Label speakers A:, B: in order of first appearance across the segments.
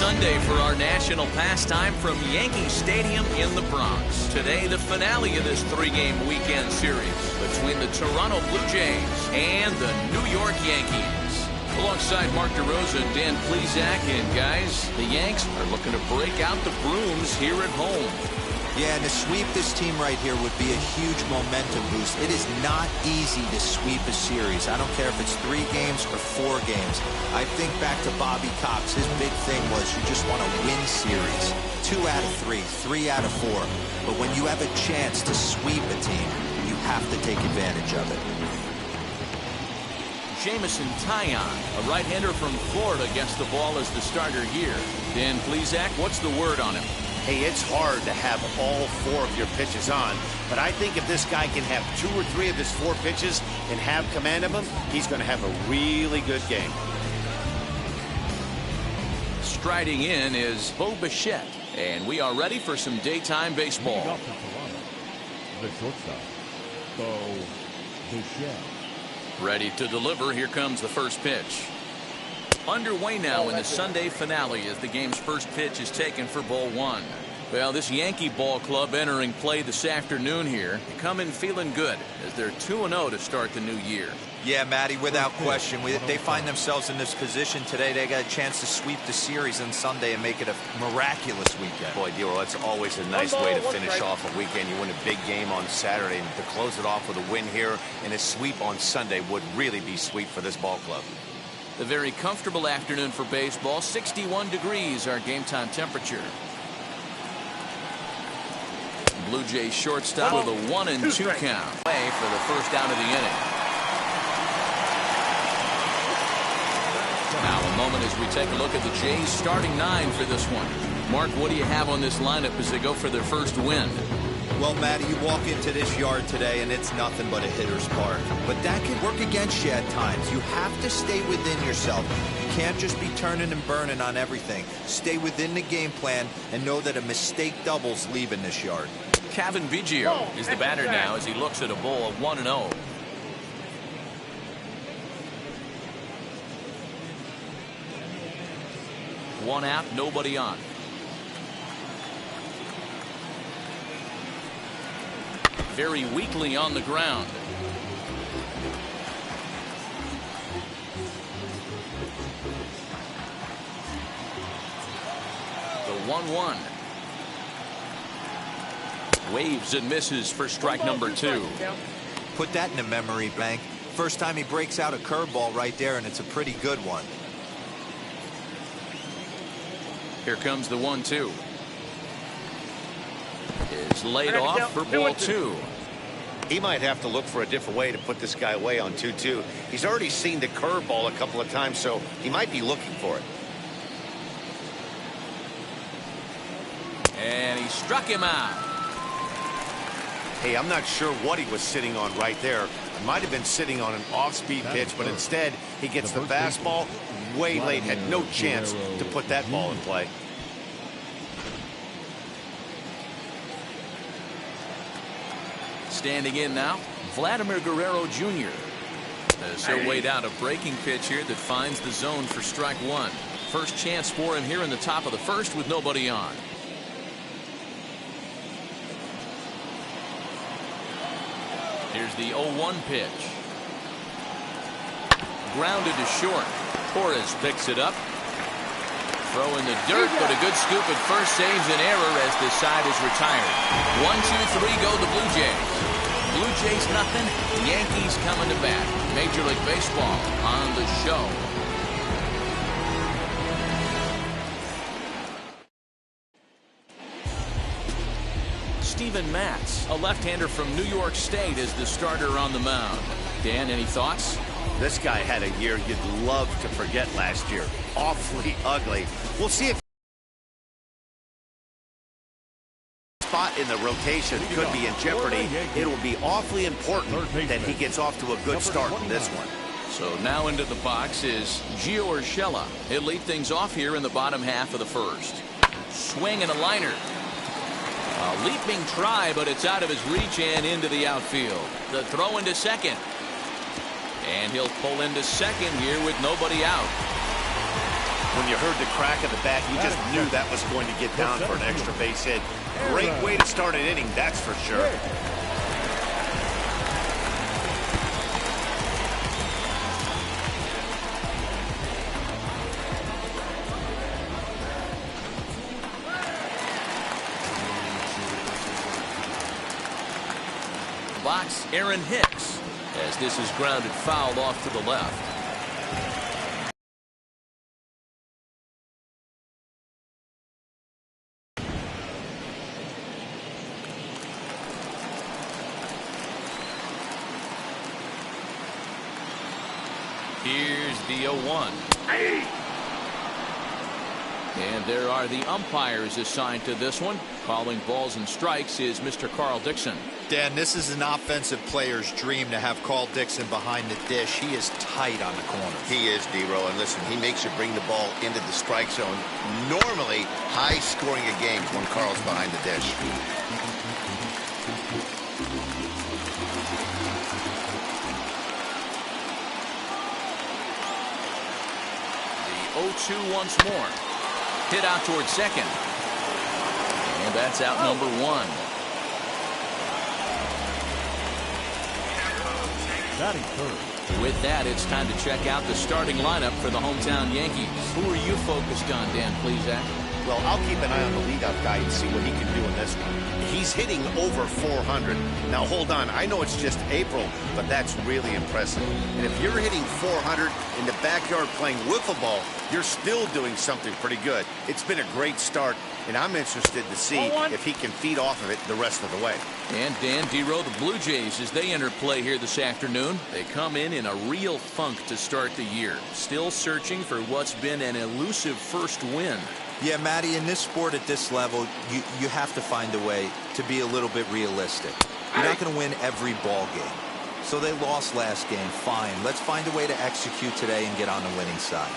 A: Sunday for our national pastime from Yankee Stadium in the Bronx. Today, the finale of this three-game weekend series between the Toronto Blue Jays and the New York Yankees. Alongside Mark DeRosa and Dan Plesac, and guys, the Yanks are looking to break out the brooms here at home.
B: Yeah, and to sweep this team right here would be a huge momentum boost. It is not easy to sweep a series. I don't care if it's 3 games or 4 games. I think back to Bobby Cox. His big thing was you just want to win series. 2 out of 3, 3 out of 4. But when you have a chance to sweep a team, you have to take advantage of it.
A: Jamison Taillon, a right-hander from Florida, gets the ball as the starter here. Dan Plesac, what's the word on him?
C: Hey, it's hard to have all 4 of your pitches on, but I think if this guy can have 2 or 3 of his 4 pitches and have command of them, he's going to have a really good game.
A: Striding in is Bo Bichette, and we are ready for some daytime baseball.
D: The shortstop, Bo Bichette.
A: Ready to deliver. Here comes the first pitch. Underway now in the Sunday finale as the game's first pitch is taken for ball 1. Well, this Yankee ball club entering play this afternoon here. They come in feeling good as they're 2-0 to start the new year.
B: Yeah, Matty, without question. They find themselves in this position today. They got a chance to sweep the series on Sunday and make it a miraculous weekend.
C: Boy, Dero, that's always a nice way to finish off a weekend. You win a big game on Saturday, and to close it off with a win here and a sweep on Sunday would really be sweet for this ball club.
A: A very comfortable afternoon for baseball. 61 degrees our game time temperature. Blue Jays shortstop with a 1-2 count. Play for the first down of the inning. Now a moment as we take a look at the Jays starting 9 for this one. Mark, what do you have on this lineup as they go for their first win?
B: Well, Matty, you walk into this yard today and it's nothing but a hitter's park. But that can work against you at times. You have to stay within yourself. You can't just be turning and burning on everything. Stay within the game plan and know that a mistake doubles leaving this yard.
A: Kevin Biggio is the batter now as he looks at a ball of 1-0. One out, nobody on. Very weakly on the ground. The 1-1. Waves and misses for strike number 2.
B: Put that in a memory bank. First time he breaks out a curveball right there, and it's a pretty good one.
A: Here comes the 1-2. Is laid off for ball 2.
C: He might have to look for a different way to put this guy away on 2-2. He's already seen the curveball a couple of times, so he might be looking for it.
A: And he struck him out.
C: Hey, I'm not sure what he was sitting on right there. It might have been sitting on an off-speed pitch, but instead he gets the fastball way late, had no chance to put that ball in play.
A: Standing in now, Vladimir Guerrero Jr. As he'll wait out a breaking pitch here that finds the zone for strike 1. First chance for him here in the top of the first with nobody on. Here's the 0-1 pitch. Grounded to short. Torres picks it up. Throw in the dirt, but a good scoop at first saves an error as this side is retired. 1-2-3 go the Blue Jays. Blue Jays nothing. Yankees coming to bat. Major League Baseball on the show. Steven Matz, a left-hander from New York State, is the starter on the mound. Dan, any thoughts?
C: This guy had a year you'd love to forget last year. Awfully ugly. We'll see if spot in the rotation could be in jeopardy. It will be awfully important that he gets off to a good start in this one.
A: So now into the box is Gio Urshela. He'll lead things off here in the bottom half of the first. Swing and a liner. A leaping try, but it's out of his reach and into the outfield. The throw into second. And he'll pull into second here with nobody out.
C: When you heard the crack of the bat, you just knew that was going to get down for an extra base hit. Great way to start an inning, that's for sure.
A: Box, Aaron Hicks, as this is grounded foul off to the left. Here's the 0-1. And there are the umpires assigned to this one. Calling balls and strikes is Mr. Carl Dixon.
B: Dan, this is an offensive player's dream to have Carl Dixon behind the dish. He is tight on the corners.
C: He is, D-Row, and listen, he makes you bring the ball into the strike zone. Normally, high scoring a game when Carl's behind the dish.
A: The 0-2 once more. Hit out towards second. And that's out number one.
D: Batting third.
A: With that, it's time to check out the starting lineup for the hometown Yankees. Who are you focused on, Dan Plesac?
C: Well, I'll keep an eye on the leadoff guy and see what he can do in this one. He's hitting over 400. Now, hold on. I know it's just April, but that's really impressive. And if you're hitting 400 in the backyard playing wiffle ball, you're still doing something pretty good. It's been a great start, and I'm interested to see if he can feed off of it the rest of the way.
A: And Dan, D-Row, the Blue Jays, as they enter play here this afternoon, they come in a real funk to start the year. Still searching for what's been an elusive first win.
B: Yeah, Matty, in this sport at this level, you have to find a way to be a little bit realistic. You're not going to win every ball game. So they lost last game, fine. Let's find a way to execute today and get on the winning side.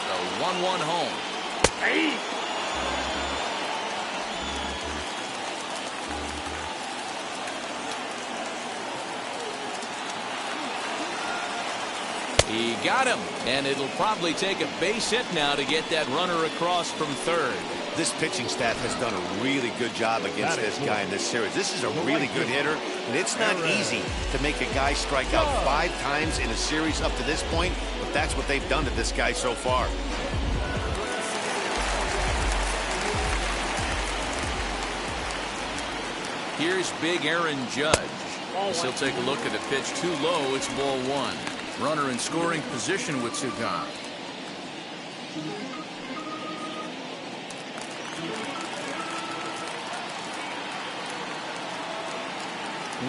A: The 1-1 home. He got him, and it'll probably take a base hit now to get that runner across from third.
C: This pitching staff has done a really good job against this guy in this series. This is a really good hitter, and it's not easy to make a guy strike out 5 times in a series up to this point, but that's what they've done to this guy so far.
A: Here's big Aaron Judge. As he'll take a look at the pitch too low. It's ball 1. Runner in scoring position with 2 gone.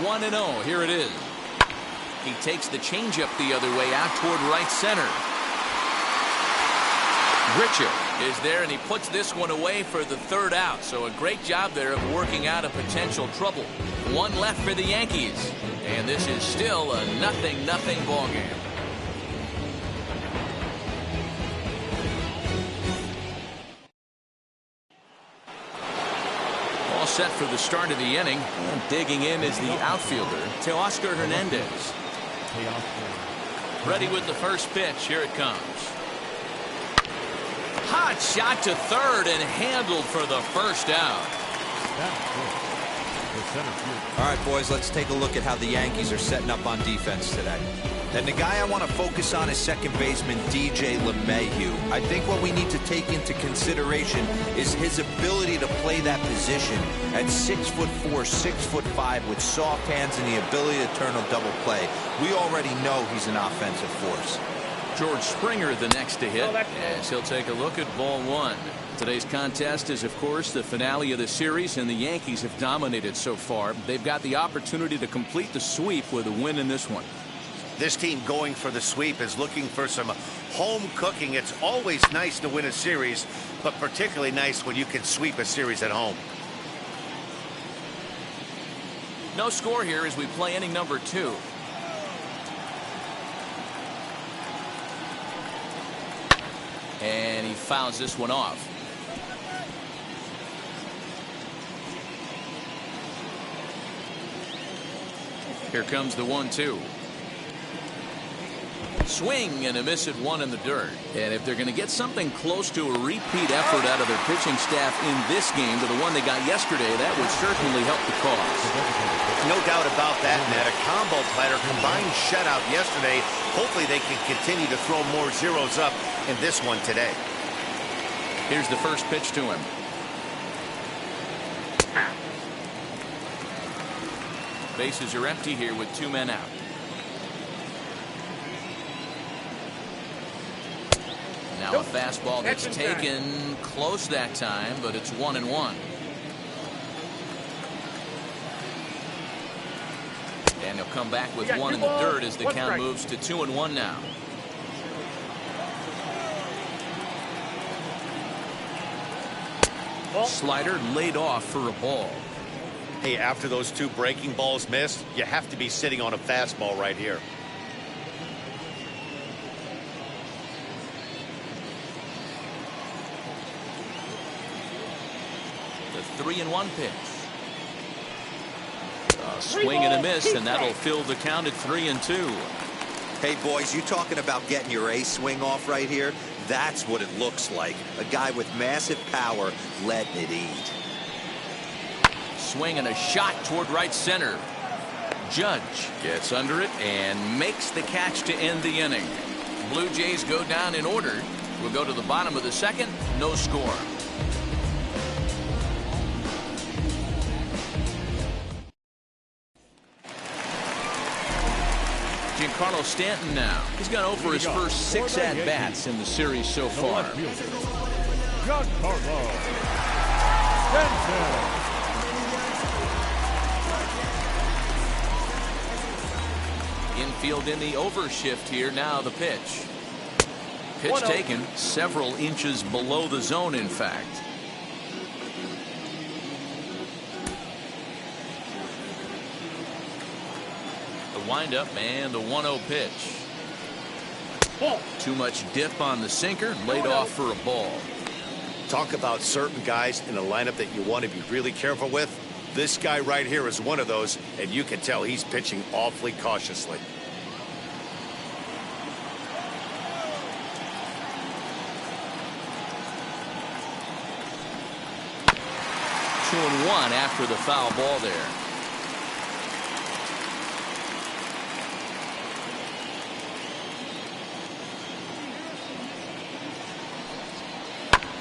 A: 1-0. Here it is. He takes the changeup the other way out toward right center. Richard is there, and he puts this one away for the 3rd out. So a great job there of working out a potential trouble. 1 left for the Yankees. And this is still a 0-0 ball game. All set for the start of the inning. And digging in is the outfielder, Teoscar Hernandez. Ready with the first pitch. Here it comes. Hot shot to third and handled for the 1st out.
B: All right, boys, let's take a look at how the Yankees are setting up on defense today. And the guy I want to focus on is second baseman DJ LeMahieu. I think what we need to take into consideration is his ability to play that position at 6'4", 6'5", with soft hands and the ability to turn a double play. We already know he's an offensive force.
A: George Springer the next to hit, as he'll take a look at ball 1. Today's contest is, of course, the finale of the series, and the Yankees have dominated so far. They've got the opportunity to complete the sweep with a win in this one.
C: This team going for the sweep is looking for some home cooking. It's always nice to win a series, but particularly nice when you can sweep a series at home.
A: No score here as we play inning number 2. And he fouls this one off. Here comes the 1-2. Swing and a miss at 1 in the dirt. And if they're going to get something close to a repeat effort out of their pitching staff in this game to the one they got yesterday, that would certainly help the cause.
C: No doubt about that, Matt. A combo platter, combined shutout yesterday. Hopefully they can continue to throw more zeros up in this one today.
A: Here's the first pitch to him. Bases are empty here with 2 men out. Now a fastball that's taken close that time, but it's 1-1. And he'll come back with 1 in the dirt as the count moves to 2-1 now. Slider laid off for a ball.
C: Hey, after those 2 breaking balls missed, you have to be sitting on a fastball right here.
A: The 3-1 pitch. A swing and a miss, and that'll fill the count at 3-2.
B: Hey, boys, you talking about getting your ace swing off right here? That's what it looks like. A guy with massive power letting it eat.
A: Swing and a shot toward right center. Judge gets under it and makes the catch to end the inning. Blue Jays go down in order. We'll go to the bottom of the second. No score. Giancarlo Stanton now. He's gone over his first 6 at-bats in the series so far.
D: Giancarlo Stanton.
A: Infield in the overshift here. Now the pitch. Pitch taken several inches below the zone, in fact. The windup and the 1-0 pitch. Too much dip on the sinker, laid off for a ball.
C: Talk about certain guys in a lineup that you want to be really careful with. This guy right here is one of those, and you can tell he's pitching awfully cautiously.
A: Two and 1 after the foul ball there.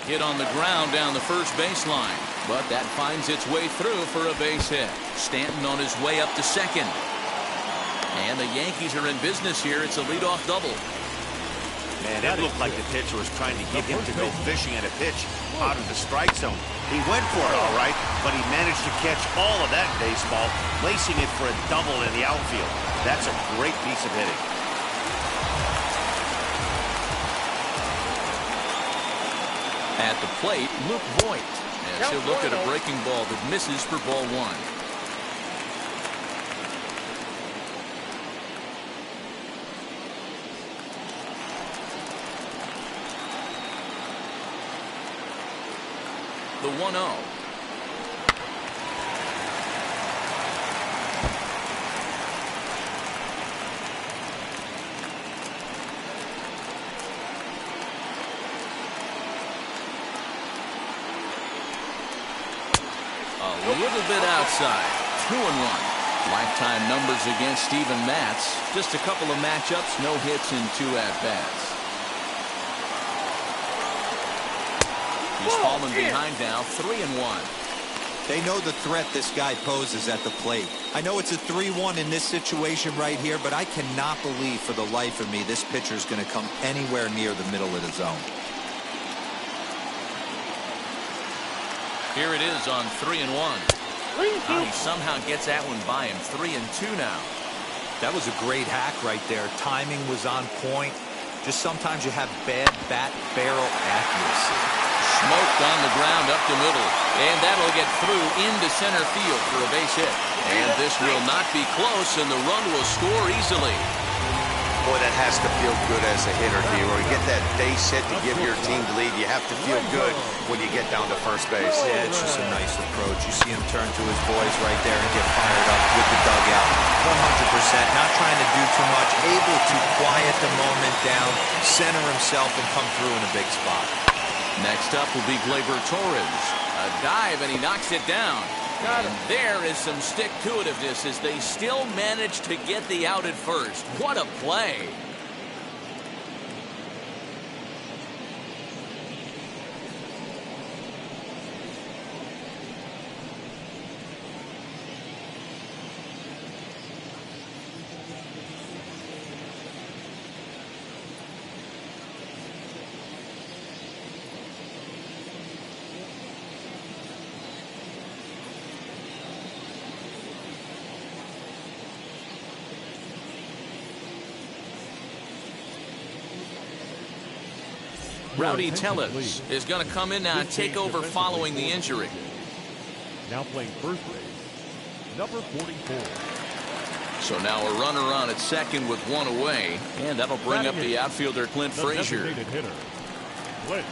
A: Hit on the ground down the first baseline, but that finds its way through for a base hit. Stanton on his way up to second. And the Yankees are in business here. It's a leadoff double.
C: Man, it looked like the pitcher was trying to get him to go fishing at a pitch out of the strike zone. He went for it all right, but he managed to catch all of that baseball, placing it for a double in the outfield. That's a great piece of hitting.
A: At the plate, Luke Voigt, as he'll look at a breaking ball that misses for ball 1. The 1-0. A little bit outside. 2-1. Lifetime numbers against Steven Matz. Just a couple of matchups, no hits in 2 at-bats. He's fallen behind now, 3-1.
B: They know the threat this guy poses at the plate. I know it's a 3-1 in this situation right here, but I cannot believe for the life of me this pitcher is going to come anywhere near the middle of the zone.
A: Here it is on 3-1. He somehow gets that one by him. 3-2 now.
B: That was a great hack right there. Timing was on point. Just sometimes you have bad bat barrel accuracy.
A: Smoked on the ground up the middle. And that'll get through into center field for a base hit. And this will not be close, and the run will score easily.
C: Boy, that has to feel good as a hitter, D-Roy. You get that base hit to give your team the lead. You have to feel good when you get down to first base.
B: Yeah, it's just a nice approach. You see him turn to his boys right there and get fired up with the dugout. 100%. Not trying to do too much. Able to quiet the moment down, center himself, and come through in a big spot.
A: Next up will be Gleyber Torres. A dive, and he knocks it down. And there is some stick-to-itiveness as they still manage to get the out at first. What a play. Rowdy Tellez is going to come in now and take over following the injury.
D: Now playing first base, number 44.
A: So now a runner on at second with one away, and that'll bring up the outfielder Clint Frazier.
D: Hitter, Clint.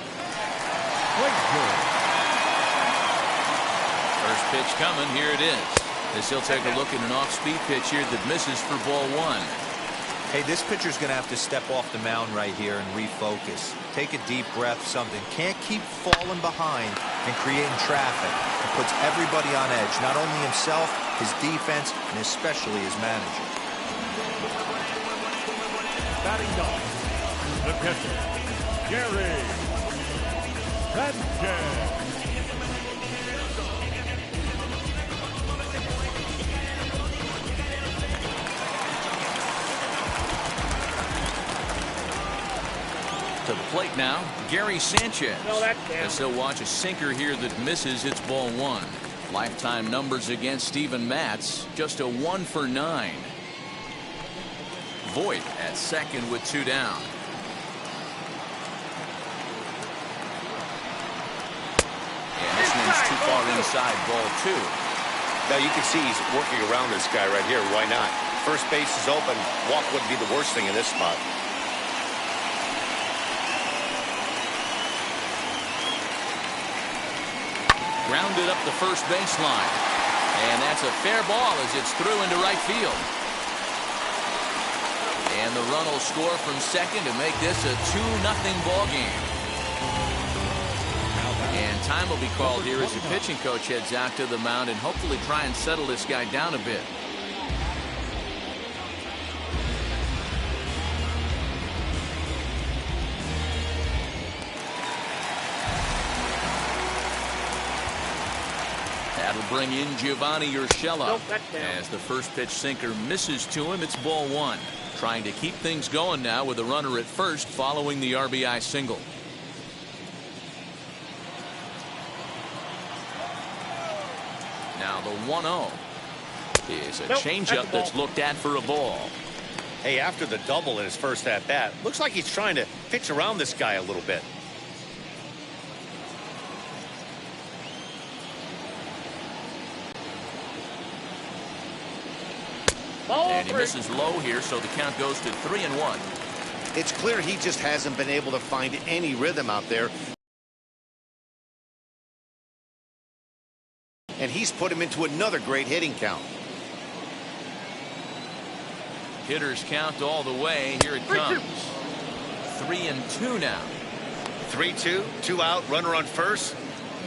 A: First pitch coming, here it is. As he'll take a look at an off-speed pitch here that misses for ball one.
B: Hey, this pitcher's going to have to step off the mound right here and refocus. Take a deep breath, something. Can't keep falling behind and creating traffic. It puts everybody on edge, not only himself, his defense, and especially his manager.
D: Batting dog, the catcher, Gary Sanchez.
A: To the plate now, Gary Sanchez. As he'll watch a sinker here that misses. It's ball one. Lifetime numbers against Steven Matz, just a 1 for 9. Voit at second with 2 down. And this one's too far inside, ball 2.
C: Now you can see he's working around this guy right here. Why not? First base is open. Walk wouldn't be the worst thing in this spot.
A: Grounded up the first baseline. And that's a fair ball as it's through into right field. And the run will score from second to make this a 2-0 ball game. And time will be called here as the pitching coach heads out to the mound and hopefully try and settle this guy down a bit. That'll bring in Giovanni Urshela. As the first pitch sinker misses to him, it's ball one. Trying to keep things going now with a runner at first following the RBI single. Now the 1-0 is a changeup that's looked at for a ball.
C: Hey, after the double in his first at-bat, looks like he's trying to pitch around this guy a little bit.
A: And he misses low here, so the count goes to 3-1.
C: It's clear he just hasn't been able to find any rhythm out there. And he's put him into another great hitting count.
A: Hitters count all the way. Here it comes. 3-2 now.
C: 3-2, 2 out, runner on first.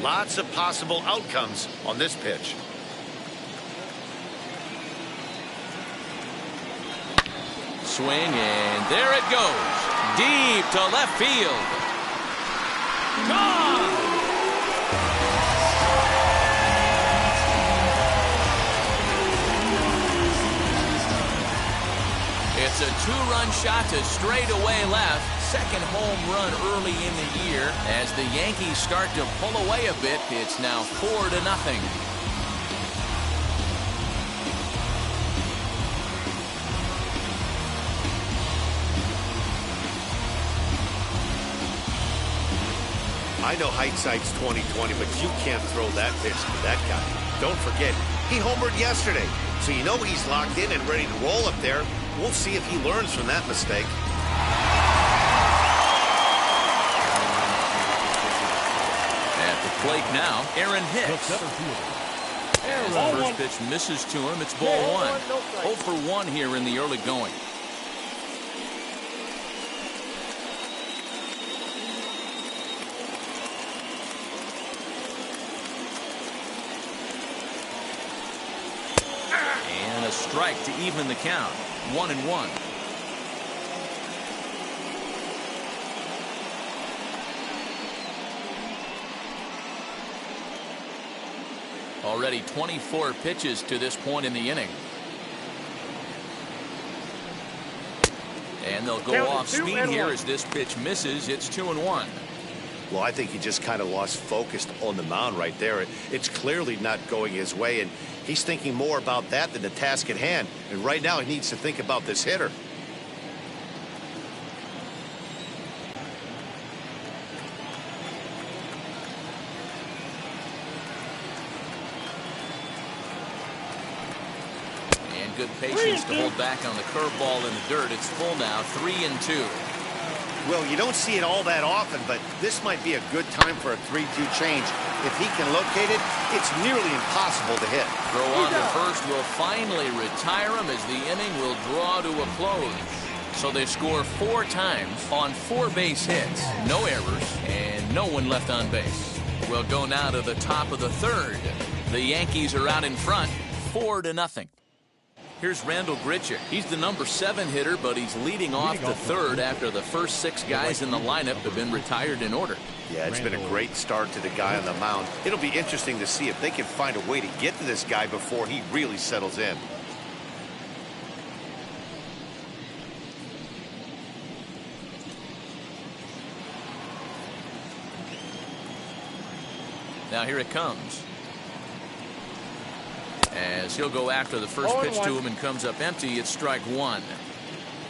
C: Lots of possible outcomes on this pitch.
A: Swing, and there it goes. Deep to left field. Gone! It's a 2-run shot to straightaway left. second home run early in the year. As the Yankees start to pull away a bit, it's now 4-0.
C: I know hindsight's 20/20, but you can't throw that pitch to that guy. Don't forget, he homered yesterday, so you know he's locked in and ready to roll up there. We'll see if he learns from that mistake.
A: At the plate now, Aaron Hicks. As the first pitch misses to him, it's ball one. 0 for 1 here in the early going. A strike to even the count. 1-1. Already 24 pitches to this point in the inning. And they'll go off speed here as this pitch misses. It's 2-1.
C: Well, I think he just kind of lost focus on the mound right there. It's clearly not going his way, and he's thinking more about that than the task at hand. And right now, he needs to think about this hitter.
A: And good patience to hold back on the curveball in the dirt. It's full now, 3-2.
C: Well, you don't see it all that often, but this might be a good time for a 3-2 change. If he can locate it, it's nearly impossible to hit.
A: Throw on to first will finally retire him as the inning will draw to a close. So they score 4 times on 4 base hits. No errors and no one left on base. We'll go now to the top of the third. The Yankees are out in front, 4-0. Here's Randall Grichuk. He's the number 7 hitter, but he's leading off the third after the first 6 guys in the lineup have been retired in order.
C: Yeah, it's been a great start to the guy on the mound. It'll be interesting to see if they can find a way to get to this guy before he really settles in.
A: Now here it comes. As he'll go after the first pitch to him and comes up empty, it's strike 1.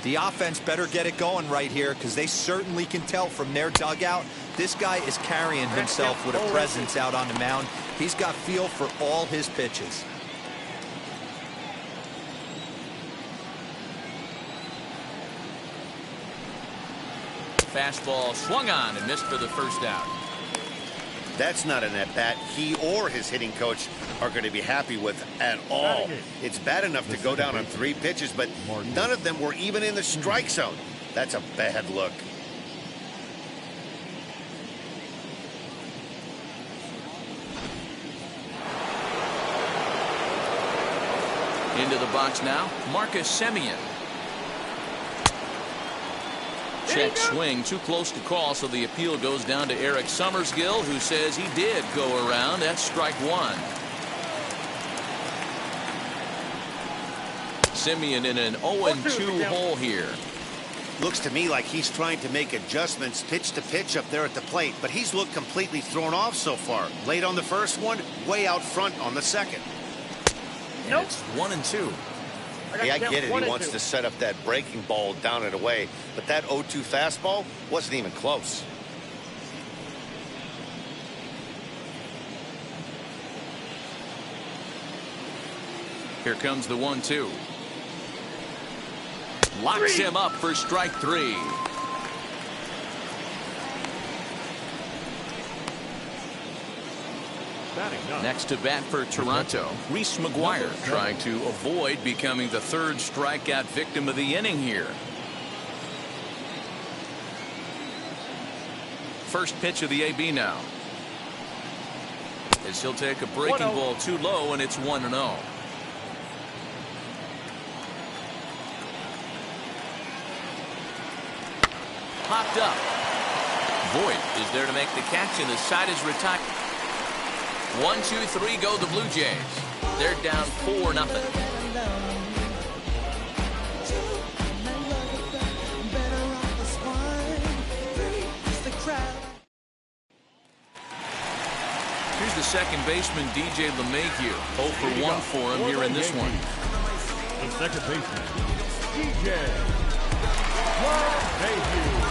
B: The offense better get it going right here, because they certainly can tell from their dugout this guy is carrying himself with a presence out on the mound. He's got feel for all his pitches.
A: Fastball swung on and missed for the first out.
C: That's not an at-bat he or his hitting coach are going to be happy with at all. It's bad enough to go down on 3 pitches, but none of them were even in the strike zone. That's a bad look.
A: Into the box now, Marcus Semien. Check swing, too close to call, so the appeal goes down to Eric Summersgill, who says he did go around. That's strike 1. Semien in an 0-2 hole here.
C: Looks to me like he's trying to make adjustments pitch to pitch up there at the plate, but he's looked completely thrown off so far. Late on the first one, way out front on the second.
A: Nope. It's 1-2.
C: Hey, I get it. He wants to set up that breaking ball down and away, but that 0-2 fastball wasn't even close.
A: Here comes the 1-2. Locks him up for strike 3. Next to bat for Toronto, Reese McGuire trying to avoid becoming the 3rd strikeout victim of the inning here. First pitch of the AB now. As he'll take a breaking ball too low, and it's 1-0. Popped up. Voit is there to make the catch, and the side is retired. 1, 2, 3 go the Blue Jays. They're down 4-0. second baseman DJ LeMahieu. 0 for 1 for him here in this one.
D: The second baseman, DJ LeMahieu.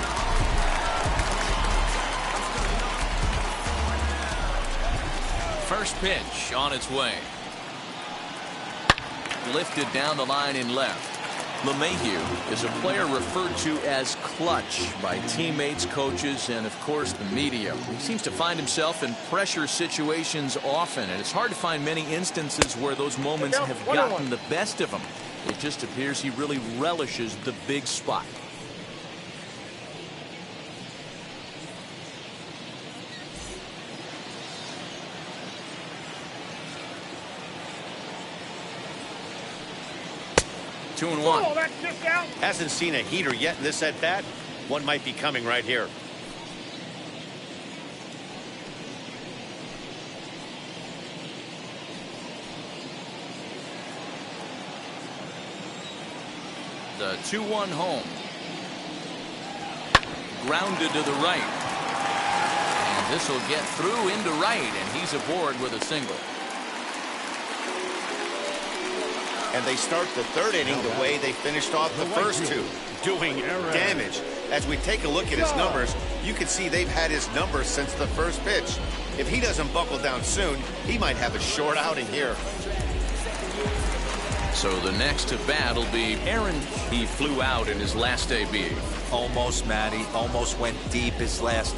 A: First pitch on its way. Lifted down the line in left. LeMahieu is a player referred to as clutch by teammates, coaches, and of course the media. He seems to find himself in pressure situations often, and it's hard to find many instances where those moments have gotten the best of him. It just appears he really relishes the big spot. Two and one.
C: Hasn't seen a heater yet in this at bat. One might be coming right here.
A: The 2-1 home. Grounded to the right. And this will get through into right, and he's aboard with a single.
C: And they start the third inning the way they finished off the first two, doing damage. As we take a look at his numbers, you can see they've had his numbers since the first pitch. If he doesn't buckle down soon, he might have a short outing here.
A: So the next to bat will be Aaron. He flew out in his last AB.
B: Almost, Matty. Almost went deep his last